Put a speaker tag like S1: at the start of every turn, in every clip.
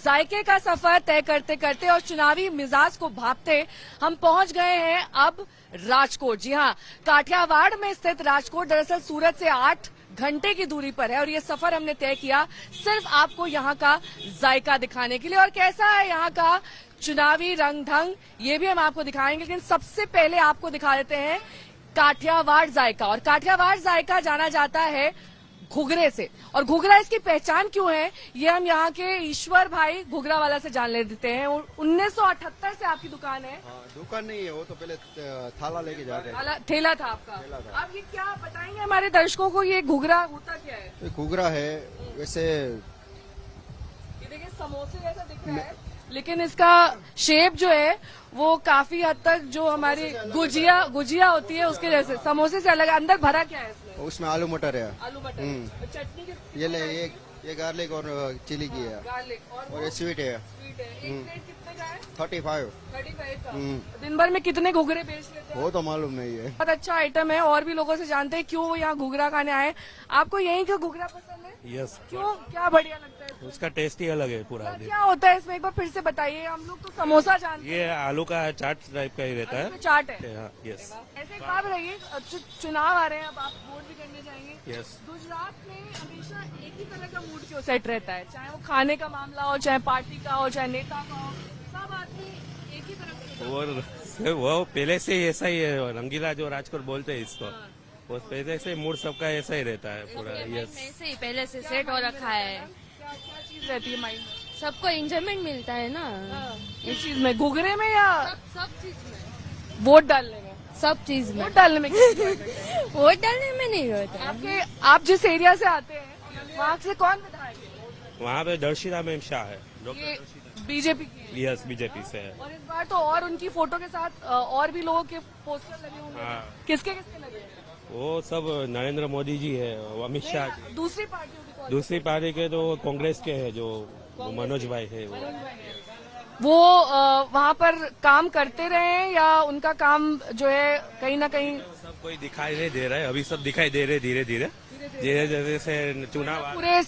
S1: जायके का सफर तय करते करते और चुनावी मिजाज को भांपते हम पहुंच गए हैं अब राजकोट। जी हाँ, काठियावाड़ में स्थित राजकोट दरअसल सूरत से 8 घंटे की दूरी पर है और ये सफर हमने तय किया सिर्फ आपको यहाँ का जायका दिखाने के लिए। और कैसा है यहाँ का चुनावी रंग ढंग ये भी हम आपको दिखाएंगे, लेकिन सबसे पहले आपको दिखा देते हैं काठियावाड़ जायका। और काठियावाड़ जायका जाना जाता है घुघरे से, और घुघरा इसकी पहचान क्यों है ये हम यहाँ के ईश्वर भाई घुघरा वाला से जान लेते हैं। 1978 से आपकी दुकान है?
S2: दुकान नहीं है, वो तो पहले थाला लेके जाते हैं।
S1: ठेला था आपका? अब ये क्या बताएंगे हमारे दर्शकों को, ये घुघरा होता क्या है?
S2: ये घुघरा है वैसे,
S1: ये देखिए समोसे जैसा दिख रहा है, लेकिन इसका शेप जो है वो काफी हद तक जो हमारी गुजिया होती है उसके जैसे, समोसे से अलग। अंदर भरा क्या है इसमें?
S2: उसमें आलू मटर है।
S1: आलू मटर। चटनी
S2: ये ले, ये गार्लिक और चिली की है।
S1: गार्लिक
S2: और ये स्वीट है।
S1: एक प्लेट कितने का है?
S2: 35
S1: का। दिन भर में कितने घुघरे बेच लेते हैं?
S2: वो तो मालूम नहीं है।
S1: बहुत अच्छा आइटम है, और भी लोगों से जानते हैं क्यों वो यहाँ घुघरा खाने आए। आपको यहीं का घुघरा पसंद है?
S3: यस।
S1: क्यों, क्या बढ़िया लगता है?
S3: उसका टेस्ट ही अलग है पूरा।
S1: क्या होता है इसमें, एक बार फिर से बताइए। हम लोग तो समोसा जानते हैं।
S3: ये आलू का चाट टाइप का ही रहता है।
S1: चाट है।
S3: हाँ, यस।
S1: ऐसे एक बात बताइए, चुनाव आ रहे हैं, अब आप वोट भी करने जाएंगे।
S3: यस।
S1: गुजरात में हमेशा एक ही तरह का मूड क्यों सेट रहता है? चाहे वो खाने का मामला हो, चाहे पार्टी का हो, चाहे नेता का हो, सब आदमी एक ही तरह का।
S3: वो पहले से ही ऐसा ही है, रंगीला जो राजकोट बोलते हैं इसको, वो पहले से मूड सबका ऐसा ही रहता है पूरा। यस,
S4: ऐसे ही पहले से सेट हो रखा है।
S1: क्या चीज रहती है माइंड में?
S4: सबको एंजॉयमेंट मिलता है ना
S1: इस चीज में, घुघरे में या
S4: सब चीज में,
S1: वोट डालने में?
S4: सब चीज में।
S1: वोट डालने में क्या enjoy करते हैं?
S4: वोट डालने में नहीं होता।
S1: आप जिस एरिया से आते हैं वहाँ से कौन विधायक है?
S3: वहाँ पे दर्शिता मैम शाह है,
S1: ये बीजेपी की है।
S3: यस, बीजेपी से है।
S1: और इस बार तो और उनकी फोटो के साथ और भी लोगों के पोस्टर लगे होंगे।
S3: हाँ।
S1: किसके किसके लगे हैं?
S3: वो सब नरेंद्र मोदी जी है, अमित शाह।
S1: दूसरी पार्टियों की कौन?
S3: दूसरी पार्टी के तो कांग्रेस के है, जो मनोज भाई है
S1: वो वहाँ पर काम करते रहे हैं या उनका काम जो है कहीं ना कहीं?
S3: सब कोई दिखाई नहीं दे रहा है, अभी सब दिखाई दे रहे धीरे धीरे जैसे से चुनाव
S1: पूरे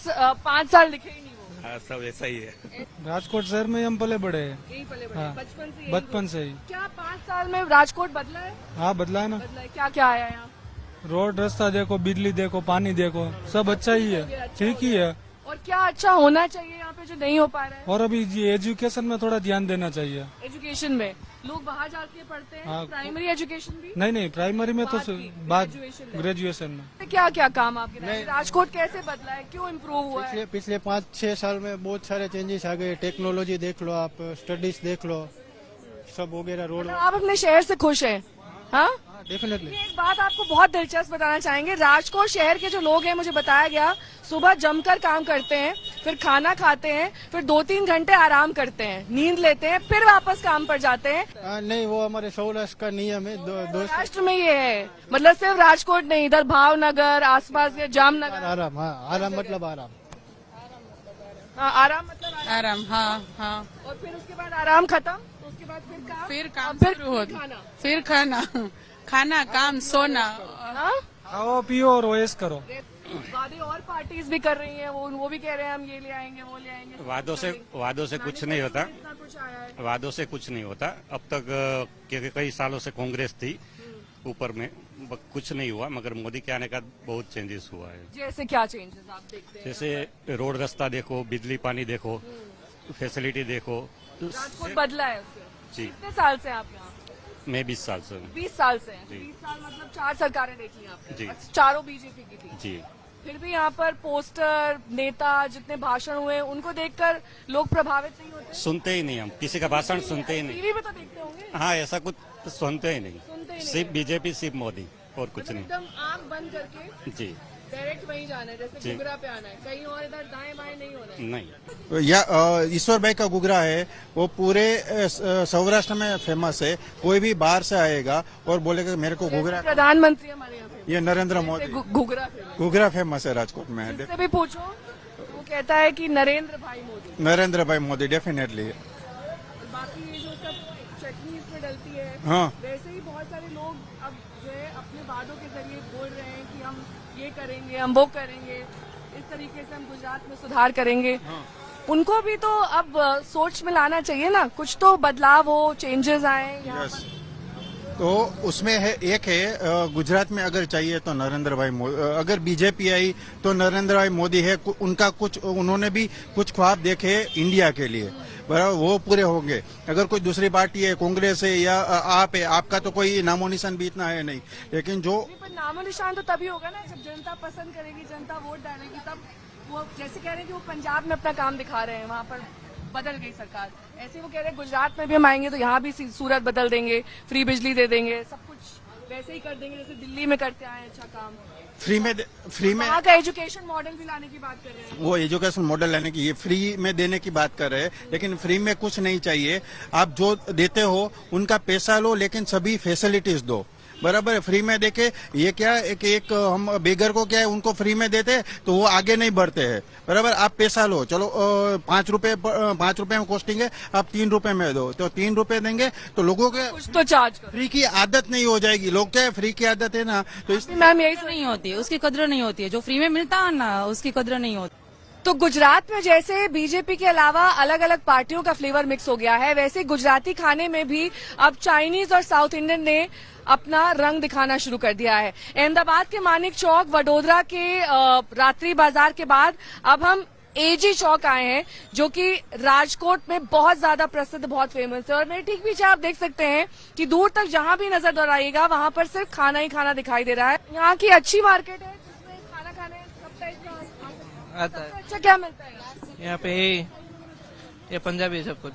S1: 5 साल दिखे ही नहीं वो।
S3: हाँ, सब ऐसा ही है।
S5: राजकोट शहर में हम पले बड़े हैं।
S1: यही पले बड़े
S5: हाँ।
S1: बचपन से ही। क्या 5 साल में राजकोट बदला है?
S5: हाँ, बदला है ना।
S1: बदला है, क्या क्या आया है यहाँ?
S5: रोड रास्ता देखो, बिजली देखो, पानी देखो, सब अच्छा ही है, ठीक ही है।
S1: और क्या अच्छा होना चाहिए यहाँ पे जो नहीं हो पा रहा है?
S5: और अभी ये एजुकेशन में थोड़ा ध्यान देना चाहिए।
S1: एजुकेशन में लोग बाहर जाके पढ़ते हैं।
S5: हाँ।
S1: प्राइमरी एजुकेशन भी?
S5: नहीं, प्राइमरी में तो बाद
S1: ग्रेजुएशन
S5: ग्रेजुएशन में।
S1: क्या क्या काम आपके राजकोट कैसे बदला है, क्यों इम्प्रूव हुआ है?
S2: पिछले 5-6 साल में बहुत सारे चेंजेस आ गए। टेक्नोलॉजी देख लो, आप स्टडीज देख लो, सब वगैरह रोड।
S1: आप अपने शहर से खुश हैं? हाँ,
S2: डेफिनेटली।
S1: एक बात आपको बहुत दिलचस्प बताना चाहेंगे। राजकोट शहर के जो लोग हैं, मुझे बताया गया, सुबह जमकर काम करते हैं, फिर खाना खाते हैं, फिर 2-3 घंटे आराम करते हैं, नींद लेते हैं, फिर वापस काम पर जाते हैं।
S2: नहीं, वो हमारे सौराष्ट्र का नियम है।
S1: महाराष्ट्र में ये है, मतलब सिर्फ राजकोट नहीं, इधर भावनगर आसपास के जामनगर।
S2: आराम। हाँ, आराम मतलब आराम।
S1: हाँ, आराम मतलब
S6: आराम। हाँ।
S1: और फिर उसके बाद आराम खत्म, तो उसके बाद फिर काम
S6: शुरू होता, फिर खाना काम सोना।
S1: हाँ?
S5: खाओ पियो और ओएस करो।
S1: वादे और पार्टीज भी कर रही हैं, वो भी कह रहे हैं हम ये ले आएंगे, वो ले आएंगे।
S7: वादों से कुछ नहीं होता।
S1: इतना कुछ आया है।
S7: वादों से कुछ नहीं होता अब तक, क्योंकि कई सालों से कांग्रेस थी ऊपर में, कुछ नहीं हुआ। मगर मोदी के आने का बहुत चेंजेस हुआ है।
S1: जैसे क्या चेंजेस आप देखते हैं?
S7: जैसे रोड रास्ता देखो, बिजली पानी देखो, फैसिलिटी देखो।
S1: राजकोट बदला है उससे।
S7: जी।
S1: कितने साल से आप यहाँ?
S7: मैं 20 साल से हूँ।
S1: 20 साल से हैं।
S7: जी।
S1: 20 साल मतलब 4 सरकारें देखी आपने?
S7: जी।
S1: चारों बीजेपी की थी।
S7: जी।
S1: फिर भी यहाँ पर पोस्टर, नेता, जितने भाषण हुए, उनको देखकर लोग प्रभावित नहीं होते?
S7: सुनते ही नहीं, हम किसी का भाषण सुनते ही नहीं।
S1: टीवी में तो देखते होंगे।
S7: हाँ, ऐसा कुछ सुनते ही नहीं।
S1: सुनते ही नहीं।
S7: सिर्फ बीजेपी, सिर्फ मोदी, और कुछ नहीं।
S1: एकदम आंख बंद करके
S7: जी।
S1: डायरेक्ट वहीं जाना है, जैसे
S7: जी।
S1: घुघरा पे आना है, कहीं और इधर दाएं बाएं नहीं होना है।
S7: नहीं।
S2: ईश्वर भाई का घुघरा है, वो पूरे सौराष्ट्र में फेमस है। कोई भी बाहर से आएगा और बोलेगा मेरे को घुघरा।
S1: प्रधानमंत्री हमारे यहाँ पे
S2: ये नरेंद्र मोदी।
S1: घुघरा
S2: घुघरा फेमस है राजकोट में।
S1: जिससे भी पूछो वो कहता है कि नरेंद्र भाई मोदी।
S2: नरेंद्र भाई मोदी डेफिनेटली।
S1: और बाकी ये जो सब चटनी इसमें डलती है,
S2: हाँ।
S1: वैसे ही बहुत सारे लोग अब जो है अपने वादों के जरिए बोल रहे हैं कि हम ये करेंगे, हम वो करेंगे, इस तरीके से हम गुजरात में सुधार करेंगे। उनको भी तो अब सोच में लाना चाहिए ना, कुछ तो बदलाव हो, चेंजेस आए यहाँ
S2: यस।
S1: पर।
S2: तो उसमें है एक है गुजरात में अगर चाहिए तो नरेंद्र भाई मोदी, अगर बीजेपी आई तो नरेंद्र भाई मोदी है, उनका कुछ उन्होंने भी कुछ ख्वाब देखे इंडिया के लिए, बराबर, वो पूरे होंगे। अगर कोई दूसरी पार्टी है, कांग्रेस है या आप है, आपका तो कोई नामो निशान भी इतना है नहीं, लेकिन जो
S1: नहीं, पर नामो निशान तो तभी होगा ना जब जनता पसंद करेगी, जनता वोट डालेगी, तब वो जैसे कह रहे हैं कि वो पंजाब में अपना काम दिखा रहे हैं, वहाँ पर बदल गई सरकार, ऐसे वो कह रहे हैं गुजरात में भी हम आएंगे तो यहाँ भी सूरत बदल देंगे, फ्री बिजली दे देंगे, सब कुछ वैसे ही कर देंगे जैसे दिल्ली में करते आए हैं अच्छा काम।
S2: फ्री में
S1: वहाँ का एजुकेशन मॉडल भी लाने की बात कर रहे हैं।
S2: वो एजुकेशन मॉडल लाने की, ये फ्री में देने की बात कर रहे हैं, लेकिन फ्री में कुछ नहीं चाहिए। आप जो देते हो उनका पैसा लो, लेकिन सभी फैसिलिटीज दो, बराबर है। फ्री में देके ये क्या है कि एक हम बेगर को क्या है, उनको फ्री में देते तो वो आगे नहीं बढ़ते हैं, बराबर। आप पैसा लो, चलो 5 रुपए में कॉस्टिंग है, आप 3 रुपए में दो, तो 3 रुपए देंगे तो लोगों के
S1: कुछ तो चार्ज करो।
S2: फ्री की आदत नहीं हो जाएगी। लोग क्या है, फ्री की आदत है ना, तो इस
S1: मैम यही
S6: नहीं होती है, उसकी कदर नहीं होती है। जो फ्री में मिलता है ना, उसकी कदर नहीं होती।
S1: तो गुजरात में जैसे बीजेपी के अलावा अलग अलग पार्टियों का फ्लेवर मिक्स हो गया है, वैसे गुजराती खाने में भी अब चाइनीज और साउथ इंडियन ने अपना रंग दिखाना शुरू कर दिया है। अहमदाबाद के मानिक चौक, वडोदरा के रात्रि बाजार के बाद अब हम एजी चौक आए हैं, जो कि राजकोट में बहुत ज्यादा प्रसिद्ध, बहुत फेमस है। और मेरे ठीक पीछे आप देख सकते हैं कि दूर तक जहां भी नजर दौड़ाइएगा वहां पर सिर्फ खाना ही खाना दिखाई दे रहा है। यहाँ की अच्छी मार्केट है जिसमें खाना खाने सब टाइप का
S8: आता है।
S1: सबसे अच्छा क्या मिलता है यहाँ?
S8: यहाँ पे ये पंजाबी है सब कुछ,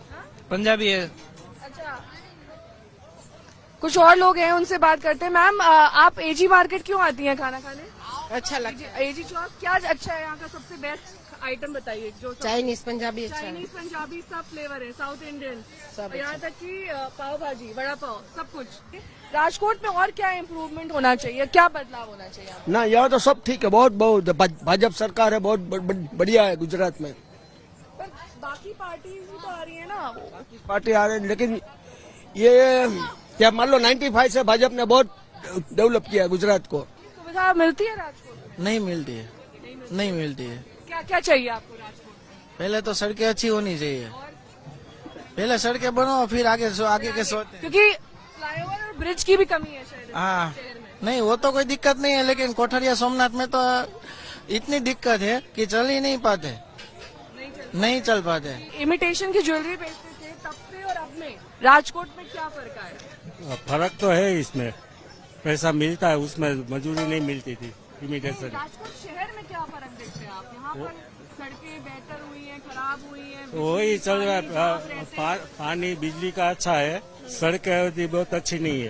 S8: पंजाबी है।
S1: अच्छा, कुछ और लोग हैं, उनसे बात करते हैं। मैम, आप एजी मार्केट क्यों आती हैं खाना खाने?
S6: अच्छा लगता
S1: एजी चौक क्या अच्छा है यहाँ का? सबसे बेस्ट आइटम बताइए जो
S6: चाइनीज पंजाबी अच्छा है।
S1: चाइनीज, पंजाबी सब फ्लेवर है, साउथ इंडियन,
S6: सब
S1: यहाँ तक कि पाव भाजी, वड़ा पाव, सब कुछ। राजकोट में और क्या इम्प्रूवमेंट होना चाहिए, क्या बदलाव होना चाहिए?
S9: ना, यहाँ तो सब ठीक है, बहुत बहुत भाजपा सरकार है, बहुत बढ़िया है गुजरात में।
S1: पर बाकी पार्टीज भी तो आ रही है ना।
S9: पार्टी आ रही है, लेकिन ये क्या मान लो 95 से भाजपा ने बहुत डेवलप किया है गुजरात को।
S1: सुविधा मिलती है राजकोट?
S8: नहीं मिलती है, नहीं मिलती है।
S1: क्या क्या चाहिए आपको राजकोट?
S8: पहले तो सड़कें अच्छी होनी चाहिए, पहले सड़कें बनाओ फिर आगे के सोचते हैं।
S1: क्योंकि फ्लाईओवर और ब्रिज की भी कमी है शहर
S8: हाँ,
S1: शहर में।
S8: नहीं वो तो कोई दिक्कत नहीं है, लेकिन कोठरिया सोमनाथ में तो इतनी दिक्कत है कि चल ही नहीं पाते, नहीं चल पाते।
S1: इमिटेशन की ज्वेलरी बेचते थे तब से और अब में राजकोट में क्या फर्क आया?
S7: फर्क तो है इसमें, पैसा मिलता है, उसमें मजदूरी नहीं मिलती थी इमिटेशन।
S1: राजकोट शहर में क्या फर्क देखते हैं आप? यहाँ पर सड़कें बेहतर हुई हैं, खराब हुई हैं,
S7: वही चल रहा
S1: पानी साफ
S7: है,
S1: रहते हैं।
S7: पानी बिजली का अच्छा है, सड़कें बहुत अच्छी नहीं है।